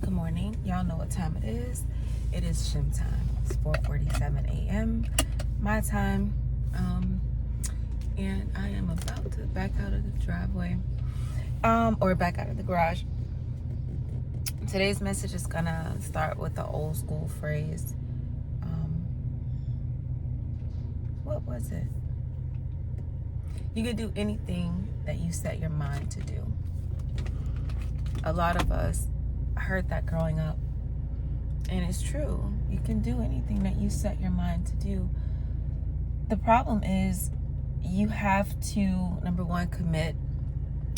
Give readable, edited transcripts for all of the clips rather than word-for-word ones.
Good morning. Y'all know what time it is. It is gym time. It's 4:47 a.m. my time. And I am about to back out of the driveway. Or back out of the garage. Today's message is gonna start with the old school phrase. What was it? You can do anything that you set your mind to do. A lot of us heard that growing up, and it's true. You can do anything that you set your mind to do. The problem is you have to, number one, commit.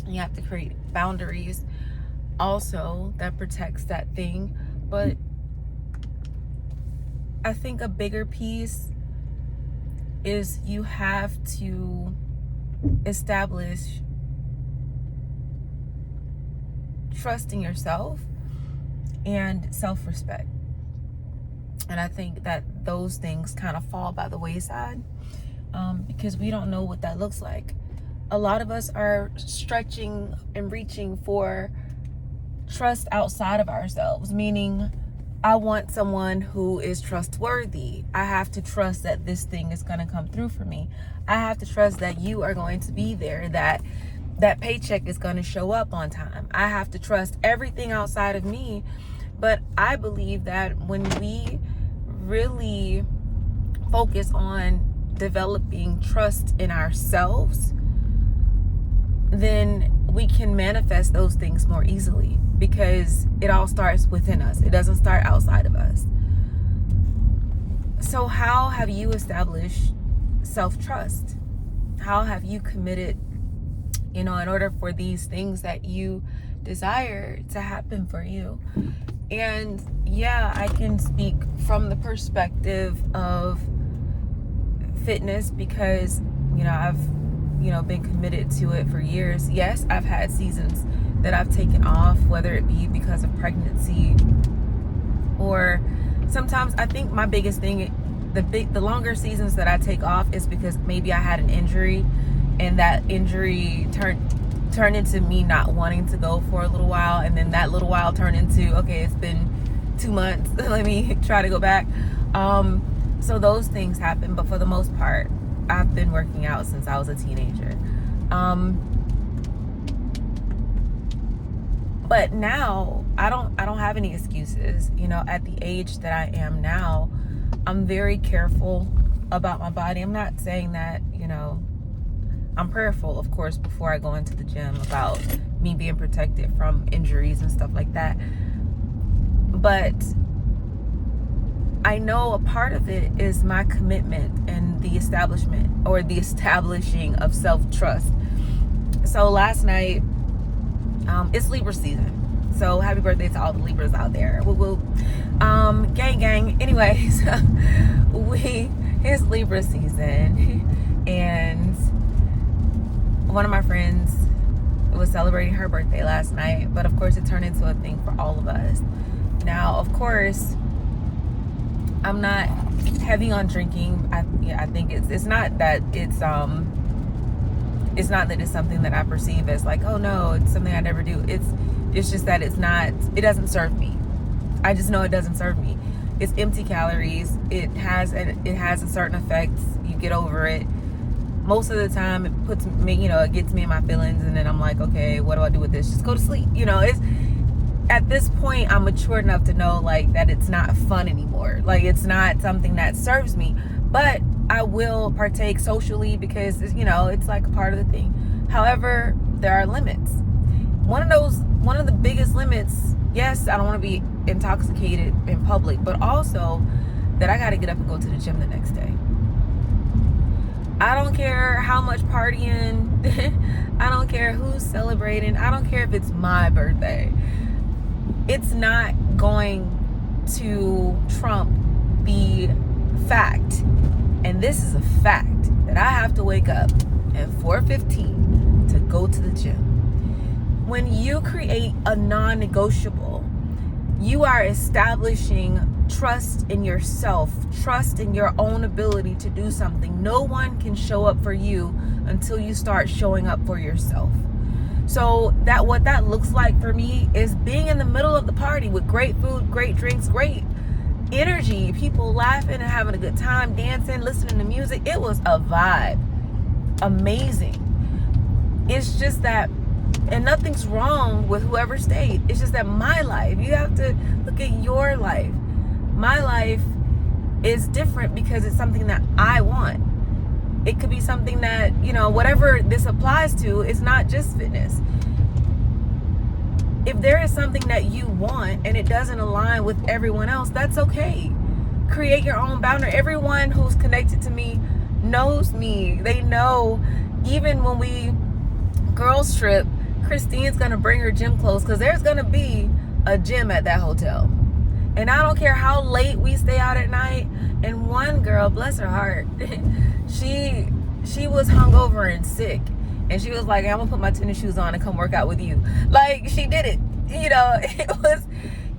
You have to create boundaries also that protects that thing. But I think a bigger piece is you have to establish trust in yourself and self-respect. And I think that those things kind of fall by the wayside because we don't know what that looks like. A lot of us are stretching and reaching for trust outside of ourselves, meaning I want someone who is trustworthy. I have to trust that this thing is going to come through for me. I have to trust that you are going to be there, that paycheck is going to show up on time. I have to trust everything outside of me. But I believe that when we really focus on developing trust in ourselves, then we can manifest those things more easily because it all starts within us. It doesn't start outside of us. So how have you established self-trust? How have you committed, in order for these things that you desire to happen for you? And yeah, I can speak from the perspective of fitness because, I've, been committed to it for years. Yes, I've had seasons that I've taken off, whether it be because of pregnancy or sometimes I think my biggest thing, the longer seasons that I take off is because maybe I had an injury and that injury turned into me not wanting to go for a little while, and then that little while turned into, okay, it's been 2 months, let me try to go back. So those things happen, but for the most part I've been working out since I was a teenager. But now I don't have any excuses. At the age that I am now, I'm very careful about my body. I'm not saying that, I'm prayerful, of course, before I go into the gym about me being protected from injuries and stuff like that. But I know a part of it is my commitment and the establishing of self-trust. So last night, it's Libra season. So happy birthday to all the Libras out there. Woo. Gang. Anyways, it's Libra season, and one of my friends was celebrating her birthday last night, but of course it turned into a thing for all of us. Now, of course, I'm not heavy on drinking. I think it's not that it's not that it's something that I perceive as like, oh no, it's something I never do. It's just that it doesn't serve me. I just know it doesn't serve me. It's empty calories. It has a certain effect. You get over it. Most of the time it puts me, it gets me in my feelings, and then I'm like, okay, what do I do with this? Just go to sleep. It's at this point I'm mature enough to know like that it's not fun anymore. Like it's not something that serves me, but I will partake socially because it's like a part of the thing. However, there are limits. One of the biggest limits, yes, I don't want to be intoxicated in public, but also that I got to get up and go to the gym the next day. I don't care how much partying, I don't care who's celebrating, I don't care if it's my birthday. It's not going to trump the fact, and this is a fact, that I have to wake up at 4:15 to go to the gym. When you create a non-negotiable, you are establishing trust in yourself, trust in your own ability to do something. No one can show up for you until you start showing up for yourself. So that what that looks like for me is being in the middle of the party with great food, great drinks, great energy, people laughing and having a good time, dancing, listening to music. It was a vibe. Amazing. It's just that, and nothing's wrong with whoever stayed. It's just that my life, you have to look at your life. My life is different because it's something that I want. It could be something that, whatever this applies to, it's not just fitness. If there is something that you want and it doesn't align with everyone else, that's okay. Create your own boundary. Everyone who's connected to me knows me. They know, even when we girls trip, Christine's gonna bring her gym clothes because there's gonna be a gym at that hotel. And I don't care how late we stay out at night. And one girl, bless her heart, she was hungover and sick. And she was like, I'm gonna put my tennis shoes on and come work out with you. Like, she did it.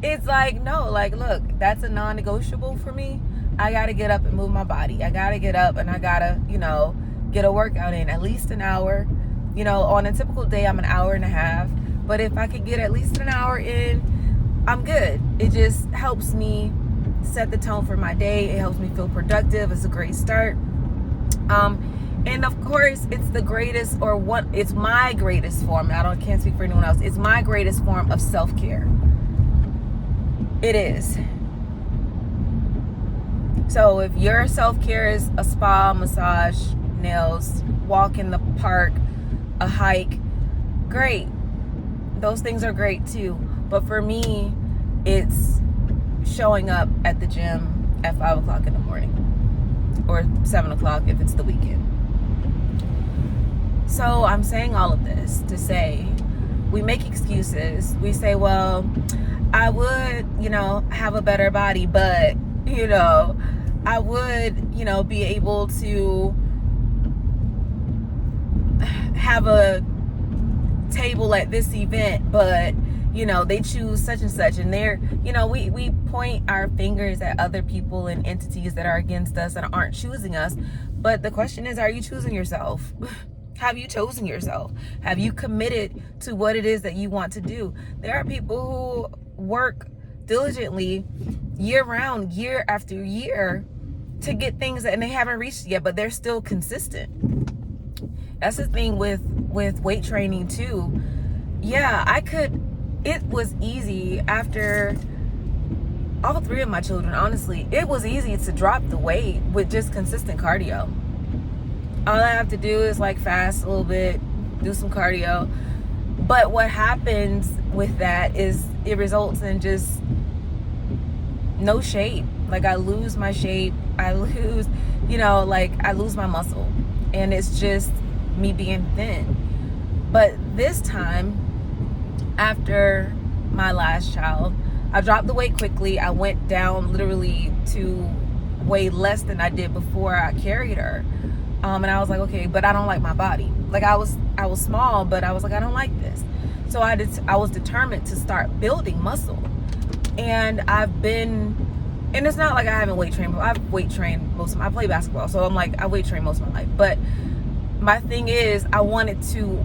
It's like, no, like, look, that's a non-negotiable for me. I gotta get up and move my body. I gotta get up and I gotta, get a workout in at least an hour. On a typical day, I'm an hour and a half. But if I could get at least an hour in, I'm good. It just helps me set the tone for my day. It helps me feel productive. It's a great start. And of course, it's the greatest, it's my greatest form. Can't speak for anyone else. It's my greatest form of self-care. It is. So if your self-care is a spa, massage, nails, walk in the park, a hike, great. Those things are great too. But for me, it's showing up at the gym at 5 o'clock in the morning or 7 o'clock if it's the weekend. So I'm saying all of this to say, we make excuses. We say, well, I would, have a better body, but, I would, be able to have a table at this event, but they choose such and such, and they're, we point our fingers at other people and entities that are against us and aren't choosing us. But the question is, are you choosing yourself? Have you chosen yourself? Have you committed to what it is that you want to do? There are people who work diligently year round, year after year, to get things and they haven't reached yet, but they're still consistent. That's the thing with weight training too. Yeah, it was easy after all 3 of my children, honestly. It was easy to drop the weight with just consistent cardio. All I have to do is fast a little bit, do some cardio. But what happens with that is it results in just no shape. I lose my shape. I lose, I lose my muscle. And it's just me being thin. But this time, after my last child, I dropped the weight quickly. I went down literally to weigh less than I did before I carried her. And I was like, okay, but I don't like my body. I was small, but I was like, I don't like this. So I was determined to start building muscle. And and it's not like I haven't weight trained, but I've weight trained I play basketball. So I weight trained most of my life. But my thing is, I wanted to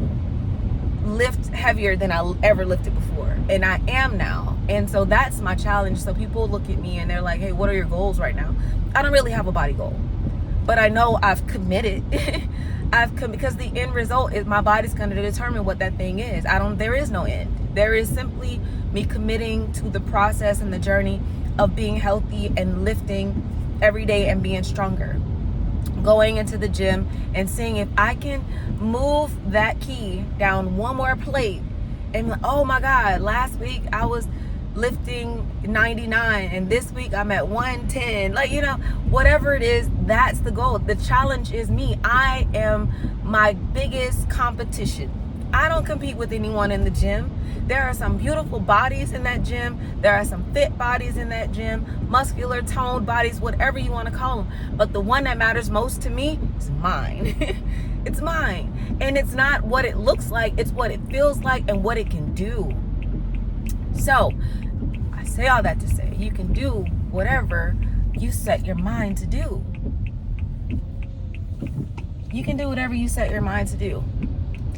lift heavier than I ever lifted before. And I am now. And so that's my challenge. So people look at me and they're like, hey, what are your goals right now? I don't really have a body goal. But I know I've committed. Because the end result is my body's going to determine what that thing is. There is no end. There is simply me committing to the process and the journey of being healthy and lifting every day and being stronger. Going into the gym and seeing if I can move that key down one more plate. And oh my God, last week I was lifting 99 and this week I'm at 110. Whatever it is, that's the goal. The challenge is me. I am my biggest competition. I don't compete with anyone in the gym. There are some beautiful bodies in that gym. There are some fit bodies in that gym, muscular, toned bodies, whatever you want to call them. But the one that matters most to me is mine. It's mine. And it's not what it looks like. It's what it feels like and what it can do. So I say all that to say you can do whatever you set your mind to do. You can do whatever you set your mind to do.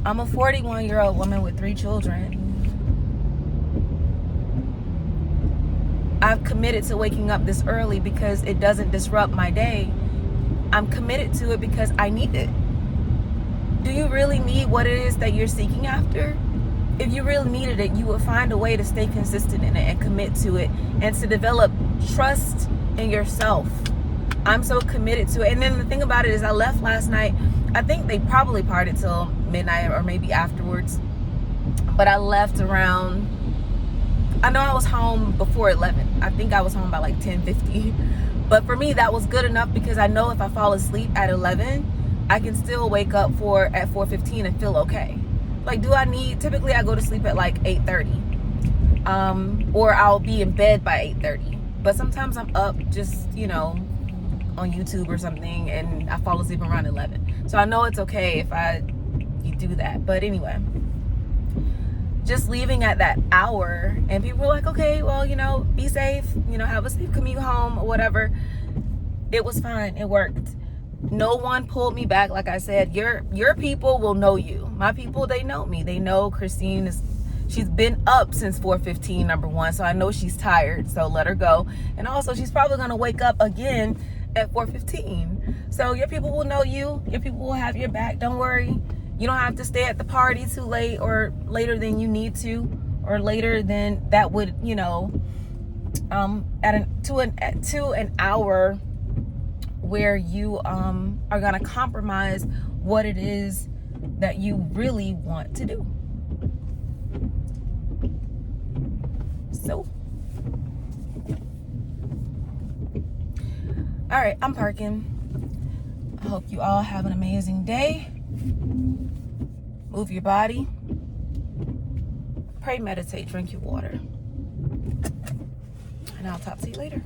I'm a 41-year-old woman with 3 children. I've committed to waking up this early because it doesn't disrupt my day. I'm committed to it because I need it. Do you really need what it is that you're seeking after? If you really needed it, you would find a way to stay consistent in it and commit to it and to develop trust in yourself. I'm so committed to it. And then the thing about it is I left last night. I think they probably partied till midnight or maybe afterwards. But I left around, I know I was home before 11. I think I was home by like 10:50. But for me, that was good enough because I know if I fall asleep at 11, I can still wake up at 4:15 and feel okay. Like, typically I go to sleep at like 8:30. Or I'll be in bed by 8:30. But sometimes I'm up just, on YouTube or something and I fall asleep around 11. So I know it's okay if you do that. But anyway, just leaving at that hour and people were like, okay, well, be safe, have a safe commute home or whatever. It was fine. It worked. No one pulled me back. Like I said, your people will know you. My people, they know me. They know Christine she's been up since 4:15, number one. So I know she's tired. So let her go. And also she's probably going to wake up again at 4:15. So your people will know you. Your people will have your back. Don't worry. You don't have to stay at the party too late or later than you need to or later than that would, to an hour where you are going to compromise what it is that you really want to do. So, all right, I'm parking. I hope you all have an amazing day. Move your body. Pray, meditate, drink your water. And I'll talk to you later.